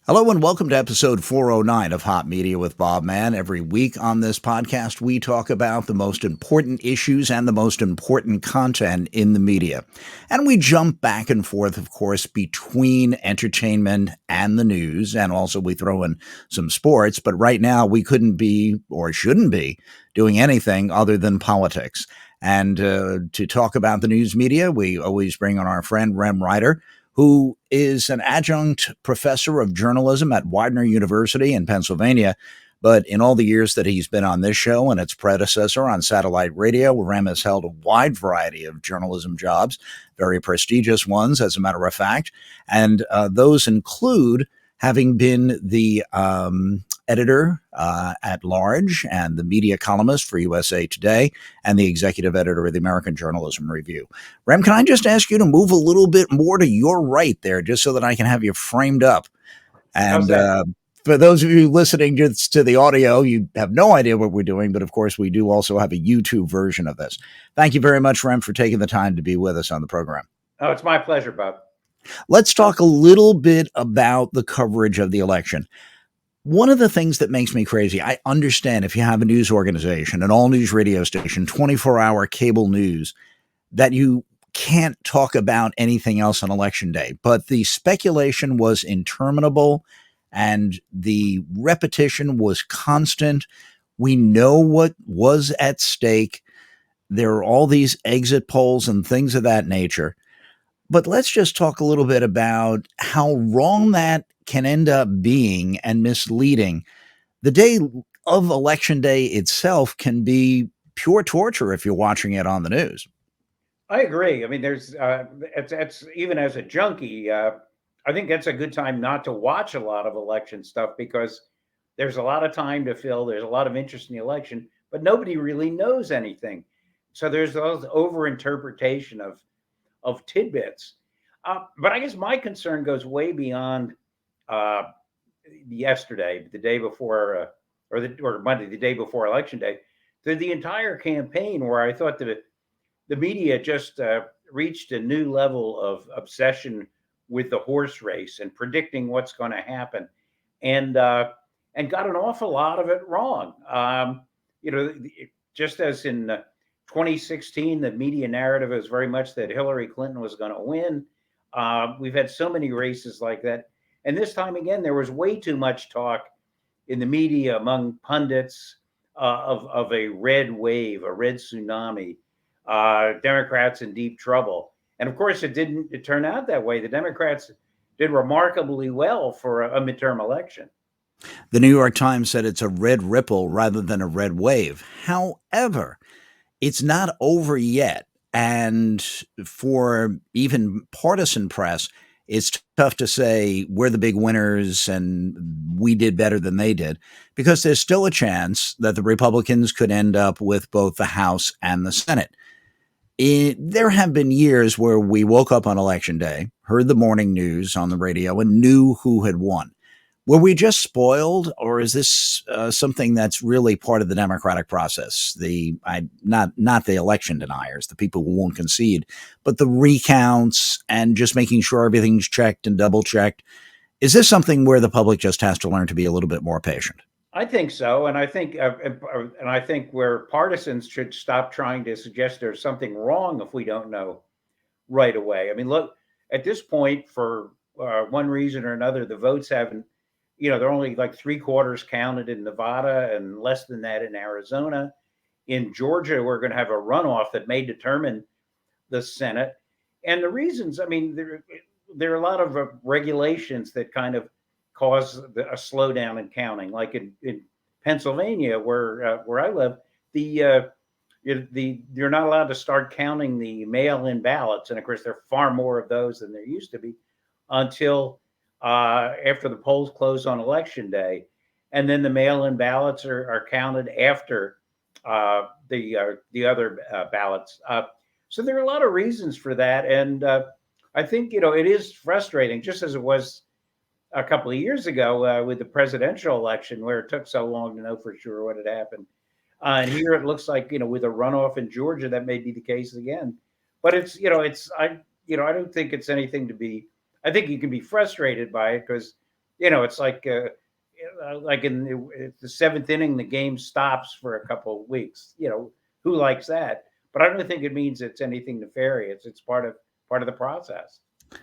Hello and welcome to episode 409 of Hot Media with Bob Mann. Every week on this podcast, we talk about the most important issues and the most important content in the media. And we jump back and forth, of course, between entertainment and the news. And also we throw in some sports. But right now, we couldn't be or shouldn't be doing anything other than politics. And to talk about the news media, we always bring on our friend Rem Rieder, who is an adjunct professor of journalism at Widener University in Pennsylvania. But in all the years that he's been on this show and its predecessor on satellite radio, Rem has held a wide variety of journalism jobs, very prestigious ones, as a matter of fact. And those include having been the editor at large and the media columnist for USA Today and the executive editor of the American Journalism Review. Rem, can I just ask you to move a little bit more to your right there, just so that I can have you framed up? How's And that? for those of you listening just to the audio, you have no idea what we're doing, but of course, we do also have a YouTube version of this. Thank you very much, Rem, for taking the time to be with us on the program. Oh, it's my pleasure, Bob. Let's talk a little bit about the coverage of the election. One of the things that makes me crazy, I understand if you have a news organization, an all news radio station, 24-hour cable news, that you can't talk about anything else on election day. But the speculation was interminable and the repetition was constant. We know what was at stake. There are all these exit polls and things of that nature. But let's just talk a little bit about how wrong that can end up being and misleading. The day of election day itself can be pure torture if you're watching it on the news. I agree. I mean, it's even as a junkie, I think that's a good time not to watch a lot of election stuff because there's a lot of time to fill. There's a lot of interest in the election, but nobody really knows anything. So there's those over interpretation of tidbits. But I guess my concern goes way beyond uh, yesterday, the day before, or Monday, the day before election day, to the entire campaign, where I thought that the media just reached a new level of obsession with the horse race and predicting what's going to happen, and and got an awful lot of it wrong. You know, just as in 2016, the media narrative is very much that Hillary Clinton was going to win. We've had so many races like that, and this time again, there was way too much talk in the media among pundits of a red wave, a red tsunami, Democrats in deep trouble. And of course, it didn't turn out that way. The Democrats did remarkably well for a midterm election. The New York Times said it's a red ripple rather than a red wave. However, it's not over yet. And for even partisan press, it's tough to say we're the big winners and we did better than they did, because there's still a chance that the Republicans could end up with both the House and the Senate. There have been years where we woke up on election day, heard the morning news on the radio, and knew who had won. Were we just spoiled, or is this something that's really part of the democratic process? Not the election deniers, the people who won't concede, but the recounts and just making sure everything's checked and double checked. Is this something where the public just has to learn to be a little bit more patient? I think so, and I think where partisans should stop trying to suggest there's something wrong if we don't know right away. I mean, look, at this point, for one reason or another, the votes haven't. They're only like three quarters counted in Nevada and less than that in Arizona. In Georgia, we're going to have a runoff that may determine the Senate. And the reasons, I mean, there are a lot of regulations that kind of cause a slowdown in counting. Like in Pennsylvania, where I live, the you're not allowed to start counting the mail-in ballots, and of course, there are far more of those than there used to be until after the polls close on election day, and then the mail-in ballots are counted after the other ballots. So there are a lot of reasons for that, and I think it is frustrating, just as it was a couple of years ago with the presidential election, where it took so long to know for sure what had happened. And here it looks like with a runoff in Georgia that may be the case again. But I don't think it's anything to be. I think you can be frustrated by it because It's like in the seventh inning, the game stops for a couple of weeks. Who likes that? But I don't think it means it's anything nefarious. It's part of the process.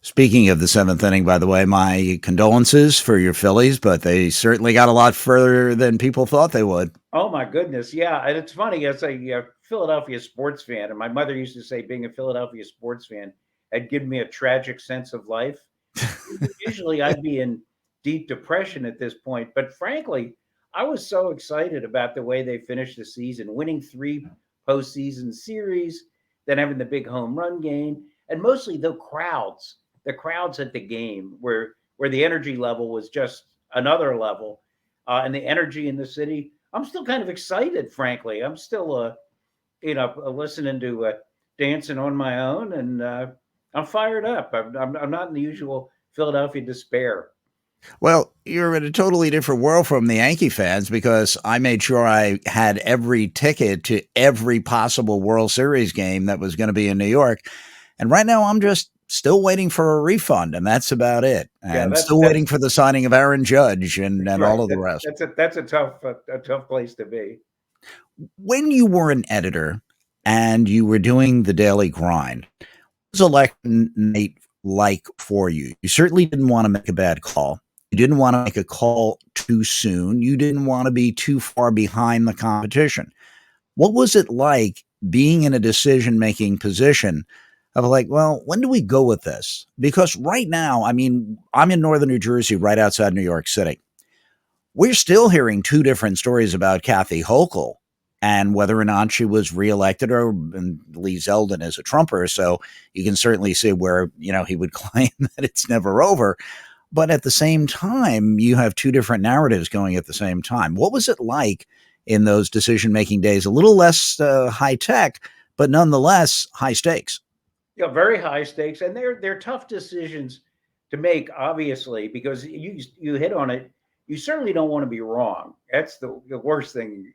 Speaking of the seventh inning, by the way, my condolences for your Phillies, but they certainly got a lot further than people thought they would. Oh my goodness, yeah, and it's funny as a Philadelphia sports fan, and my mother used to say being a Philadelphia sports fan had given me a tragic sense of life. Usually, I'd be in deep depression at this point, but frankly, I was so excited about the way they finished the season, winning three postseason series, then having the big home run game, and mostly the crowds at the game, where the energy level was just another level, and the energy in the city. I'm still kind of excited, frankly. I'm still, listening to dancing on my own, and I'm fired up. I'm not in the usual Philadelphia despair. Well, you're in a totally different world from the Yankee fans because I made sure I had every ticket to every possible World Series game that was going to be in New York. And right now, I'm just still waiting for a refund, and that's about it. Yeah, And that's still that's waiting for the signing of Aaron Judge and right. all of the rest. That's a tough place to be. When you were an editor and you were doing the daily grind, what was election night like for you? You certainly didn't want to make a bad call. You didn't want to make a call too soon. You didn't want to be too far behind the competition. What was it like being in a decision making position of like, well, when do we go with this? Because right now, I mean, I'm in northern New Jersey, right outside New York City. We're still hearing two different stories about Kathy Hochul and whether or not she was reelected, or and Lee Zeldin is a Trumper. So you can certainly see where, he would claim that it's never over. But at the same time, you have two different narratives going at the same time. What was it like in those decision making days? A little less high tech, but nonetheless high stakes. Very high stakes, and they're tough decisions to make, obviously, because you hit on it. You certainly don't want to be wrong. That's the worst thing.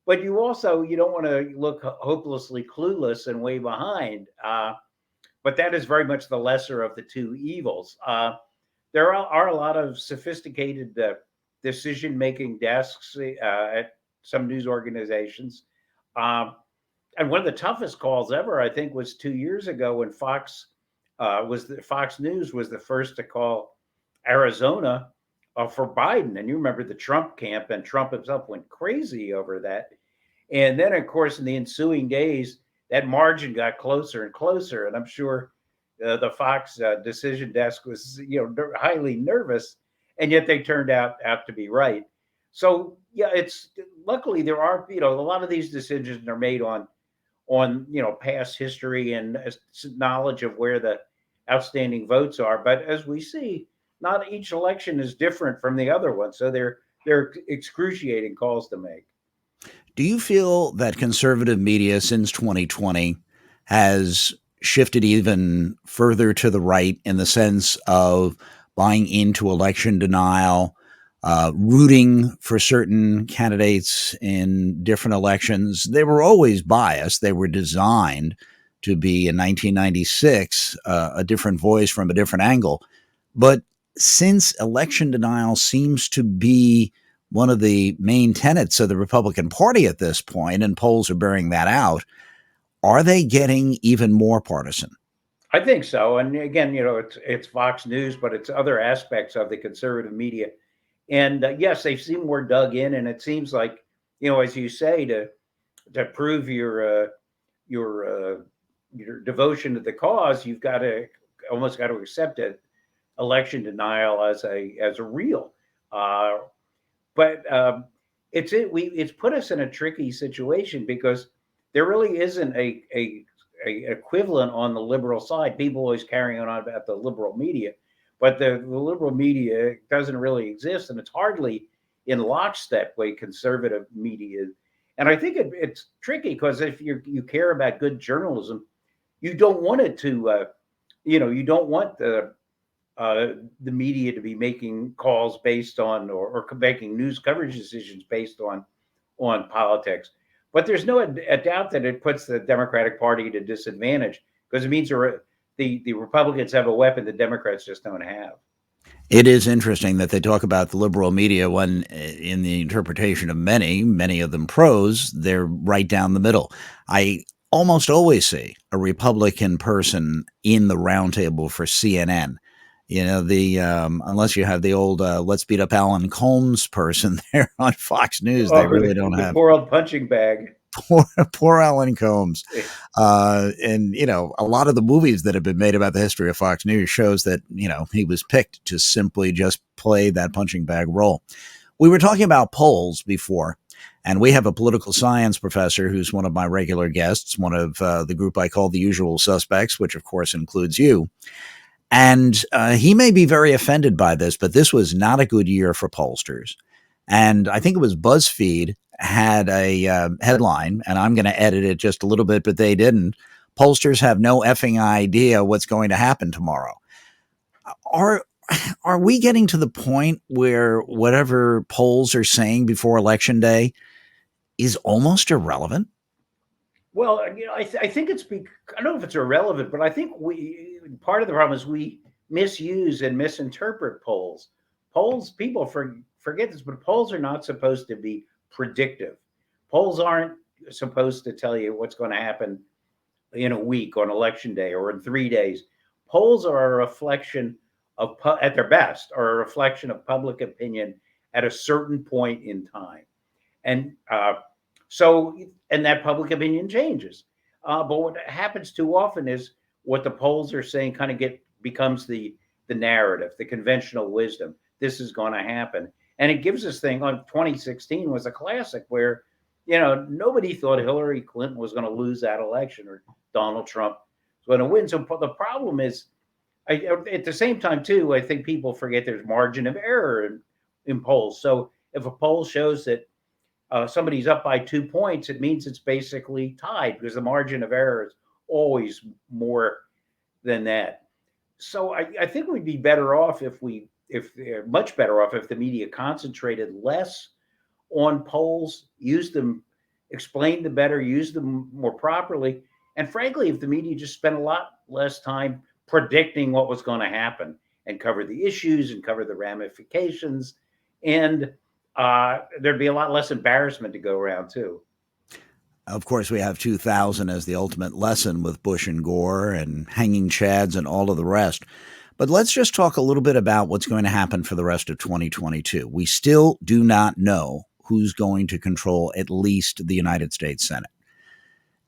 But you don't want to look hopelessly clueless and way behind. But that is very much the lesser of the two evils. There are a lot of sophisticated decision making desks at some news organizations. Um, and one of the toughest calls ever, I think, was 2 years ago when Fox News was the first to call Arizona for Biden. And you remember the Trump camp, and Trump himself went crazy over that. And then, of course, in the ensuing days, that margin got closer and closer. And I'm sure the Fox decision desk was, highly nervous, and yet they turned out to be right. So yeah, it's luckily there are, a lot of these decisions are made on past history and knowledge of where the outstanding votes are. But as we see, not each election is different from the other one, so they're excruciating calls to make. Do you feel that conservative media since 2020 has shifted even further to the right in the sense of buying into election denial, rooting for certain candidates in different elections? They were always biased. They were designed to be in 1996 a different voice from a different angle. But since election denial seems to be one of the main tenets of the Republican Party at this point, and polls are bearing that out, are they getting even more partisan? I think so. And again, it's Fox News, but it's other aspects of the conservative media. And yes, they seem more dug in, and it seems like, as you say, to prove your your devotion to the cause, you've got to almost got to accept it, election denial as a real. Uh, but it's put us in a tricky situation because there really isn't a equivalent on the liberal side. People always carrying on about the liberal media, but the liberal media doesn't really exist, and it's hardly in lockstep with conservative media. And I think it's tricky because if you care about good journalism, you don't want it to, you don't want the media to be making calls based on, or making news coverage decisions based on politics. But there's no a doubt that it puts the Democratic Party at a disadvantage because it means the Republicans have a weapon the Democrats just don't have. It is interesting that they talk about the liberal media when, in the interpretation of many of them pros, they're right down the middle. I almost always see a Republican person in the roundtable for CNN. You know, the unless you have the old "Let's beat up Alan Colmes" person there on Fox News, they Oh, really don't the have poor old punching bag. poor Alan Colmes. Eh, And, a lot of the movies that have been made about the history of Fox News shows that, he was picked to simply just play that punching bag role. We were talking about polls before, and we have a political science professor who's one of my regular guests, one of the group I call the usual suspects, which of course includes you. And he may be very offended by this, but this was not a good year for pollsters. And I think it was BuzzFeed had a headline, and I'm going to edit it just a little bit, but they didn't. Pollsters have no effing idea what's going to happen tomorrow. Are are we getting to the point where whatever polls are saying before election day is almost irrelevant? Well, I think I don't know if it's irrelevant, but I think we part of the problem is we misuse and misinterpret polls. People forget this, but polls are not supposed to be predictive. Polls aren't supposed to tell you what's going to happen in a week on election day or in 3 days. Polls are a reflection at their best, are a reflection of public opinion at a certain point in time. And so, and that public opinion changes. But what happens too often is what the polls are saying kind of becomes the narrative, the conventional wisdom. This is going to happen, and it gives this thing on 2016 was a classic where, nobody thought Hillary Clinton was going to lose that election or Donald Trump was going to win. So the problem is, at the same time too, I think people forget there's margin of error in polls. So if a poll shows that somebody's up by 2 points, it means it's basically tied because the margin of error is always more than that. So I think we'd be better off if much better off if the media concentrated less on polls, used them, explained them better, used them more properly, and frankly, if the media just spent a lot less time predicting what was going to happen and cover the issues and cover the ramifications, and there'd be a lot less embarrassment to go around too. Of course, we have 2000 as the ultimate lesson with Bush and Gore and hanging chads and all of the rest. But let's just talk a little bit about what's going to happen for the rest of 2022. We still do not know who's going to control at least the United States Senate.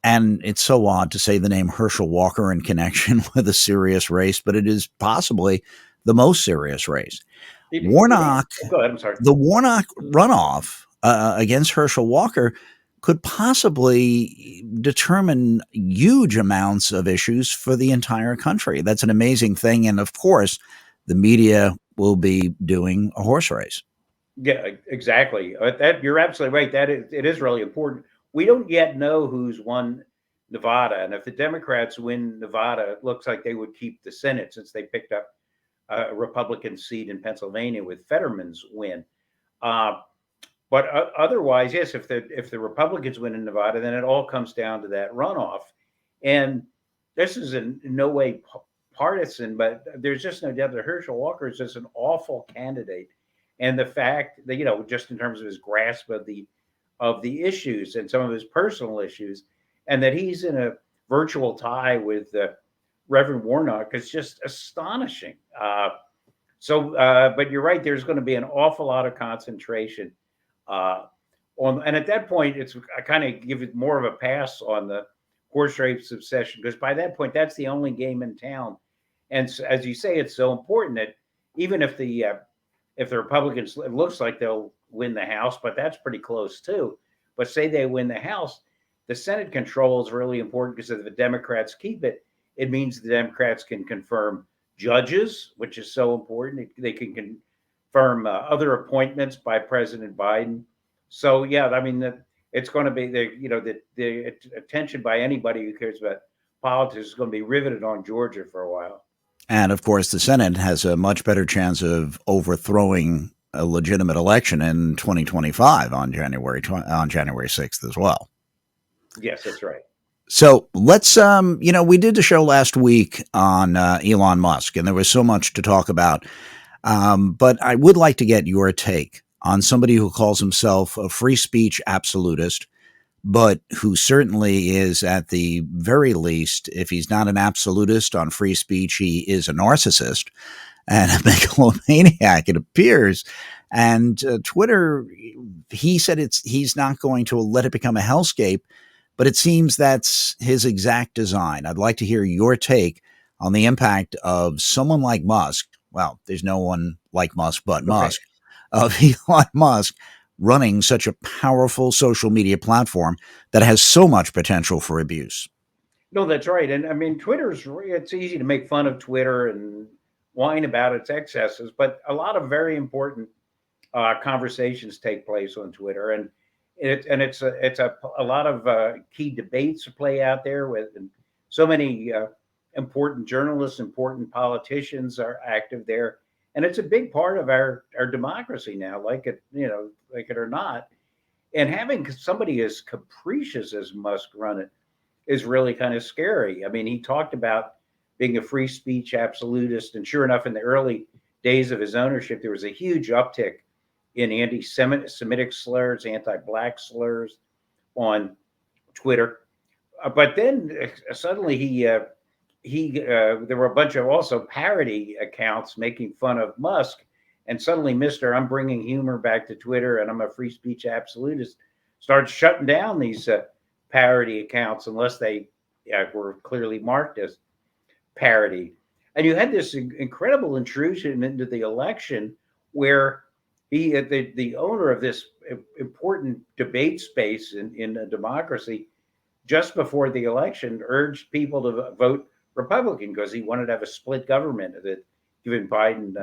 And it's so odd to say the name Herschel Walker in connection with a serious race, but it is possibly the most serious race. Warnock, Go ahead. I'm sorry. the Warnock runoff against Herschel Walker could possibly determine huge amounts of issues for the entire country. That's an amazing thing. And of course, the media will be doing a horse race. Yeah, exactly. That you're absolutely right. It is really important. We don't yet know who's won Nevada, and if the Democrats win Nevada, it looks like they would keep the Senate since they picked up a Republican seat in Pennsylvania with Fetterman's win. Uh, but otherwise, yes, if the Republicans win in Nevada, then it all comes down to that runoff. And this is in no way partisan, but there's just no doubt that Herschel Walker is just an awful candidate. And the fact that, just in terms of his grasp of the issues and some of his personal issues, and that he's in a virtual tie with Reverend Warnock is just astonishing. But you're right. There's going to be an awful lot of concentration and at that point, I kind of give it more of a pass on the horse race obsession because by that point, that's the only game in town. And as you say, it's so important that even if the Republicans, it looks like they'll win the House, but that's pretty close too. But say they win the House, the Senate control is really important because if the Democrats keep it, it means the Democrats can confirm judges, which is so important. They can confirm other appointments by President Biden. So yeah, I mean, it's going to be the attention by anybody who cares about politics is going to be riveted on Georgia for a while. And of course, the Senate has a much better chance of overthrowing a legitimate election in 2025 on January 6th as well. Yes, that's right. So let's, we did the show last week on Elon Musk, and there was so much to talk about. But I would like to get your take on somebody who calls himself a free speech absolutist, but who certainly is, at the very least, if he's not an absolutist on free speech, he is a narcissist and a megalomaniac, it appears. And Twitter, he said he's not going to let it become a hellscape, but it seems that's his exact design. I'd like to hear your take on the impact of someone like Musk. Well, there's no one like Musk but Right. Musk, of Elon Musk running such a powerful social media platform that has so much potential for abuse. No, that's right. And I mean, it's easy to make fun of Twitter and whine about its excesses, but a lot of very important conversations take place on Twitter, and it's a lot of key debates to play out there with, and so many important journalists, important politicians are active there, and it's a big part of our democracy now, like it or not. And having somebody as capricious as Musk run it is really kind of scary. I mean, he talked about being a free speech absolutist, and sure enough, in the early days of his ownership, there was a huge uptick in anti-Semitic slurs, anti-black slurs on Twitter. But then suddenly he there were a bunch of also parody accounts making fun of Musk, and suddenly Mister I'm bringing humor back to Twitter, and I'm a free speech absolutist started shutting down these parody accounts unless they were clearly marked as parody. And you had this incredible intrusion into the election where the owner of this important debate space in a democracy, just before the election, urged people to vote Republican because he wanted to have a split government, that given Biden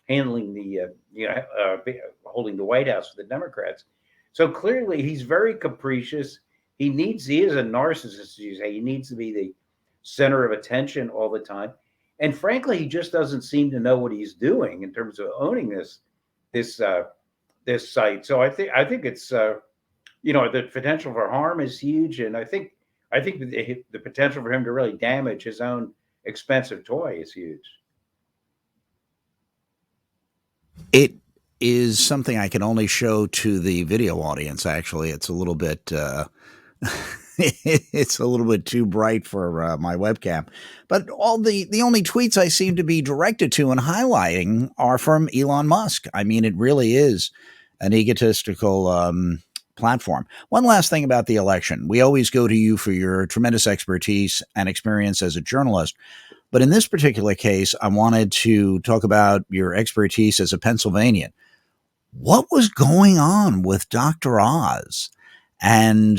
handling the holding the White House for the Democrats. So clearly, he's very capricious. He is a narcissist, as you say. He needs to be the center of attention all the time. And frankly, he just doesn't seem to know what he's doing in terms of owning this this site. So I think it's the potential for harm is huge, and I think the potential for him to really damage his own expensive toy is huge. It is something I can only show to the video audience. Actually, it's a little bit it's a little bit too bright for my webcam. But all the only tweets I seem to be directed to and highlighting are from Elon Musk. I mean, it really is an egotistical platform. One last thing about the election: we always go to you for your tremendous expertise and experience as a journalist. But in this particular case, I wanted to talk about your expertise as a Pennsylvanian. What was going on with Dr. Oz? And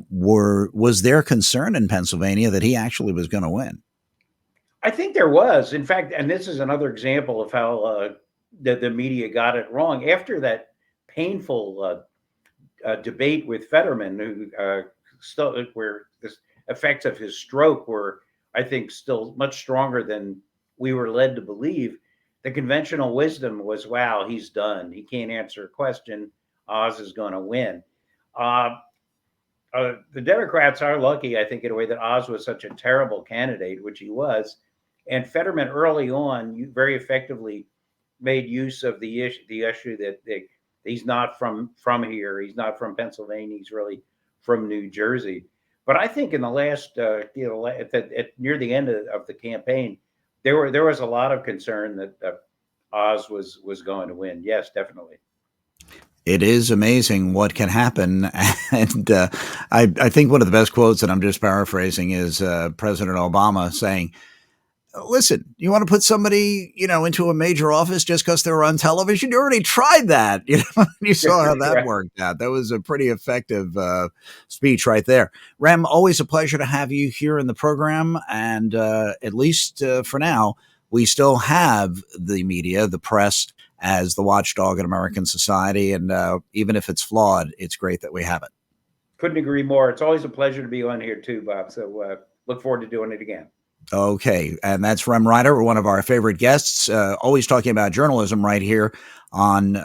was there concern in Pennsylvania that he actually was going to win? I think there was, in fact, and this is another example of how the media got it wrong. After that painful debate with Fetterman, who still where the effects of his stroke were, I think, still much stronger than we were led to believe. The conventional wisdom was, "Wow, he's done. He can't answer a question. Oz is going to win." Uh, the Democrats are lucky, I think, in a way that Oz was such a terrible candidate, which he was, and Fetterman early on very effectively made use of the issue that he's not from here, he's not from Pennsylvania, he's really from New Jersey. But I think in the last, near the end of the campaign, there was a lot of concern that Oz was going to win. Yes, definitely. It is amazing what can happen. And I think one of the best quotes, and I'm just paraphrasing, is President Obama saying, listen, you want to put somebody, into a major office just because they were on television? You already tried that. You saw how that Right. worked out. That was a pretty effective speech right there. Rem, always a pleasure to have you here in the program. And at least for now, we still have the media, the press, as the watchdog in American society. And even if it's flawed, it's great that we have it. Couldn't agree more. It's always a pleasure to be on here too, Bob. So look forward to doing it again. Okay, and that's Rem Rieder, one of our favorite guests, always talking about journalism right here on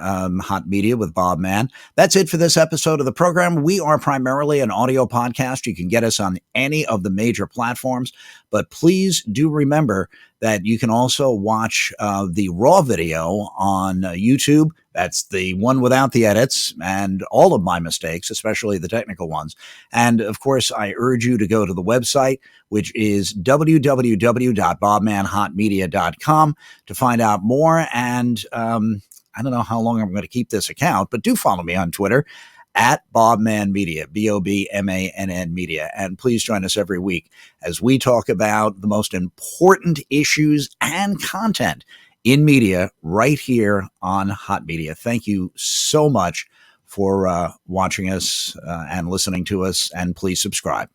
Hot Media with Bob Mann. That's it for this episode of the program. We are primarily an audio podcast. You can get us on any of the major platforms, but please do remember that you can also watch the raw video on YouTube. That's the one without the edits and all of my mistakes, especially the technical ones. And of course, I urge you to go to the website, which is www.bobmanhotmedia.com, to find out more. And I don't know how long I'm going to keep this account, but do follow me on Twitter at Bob Mann Media, BOBMANN Media. And please join us every week as we talk about the most important issues and content in media right here on Hot Media. Thank you so much for watching us and listening to us, and please subscribe.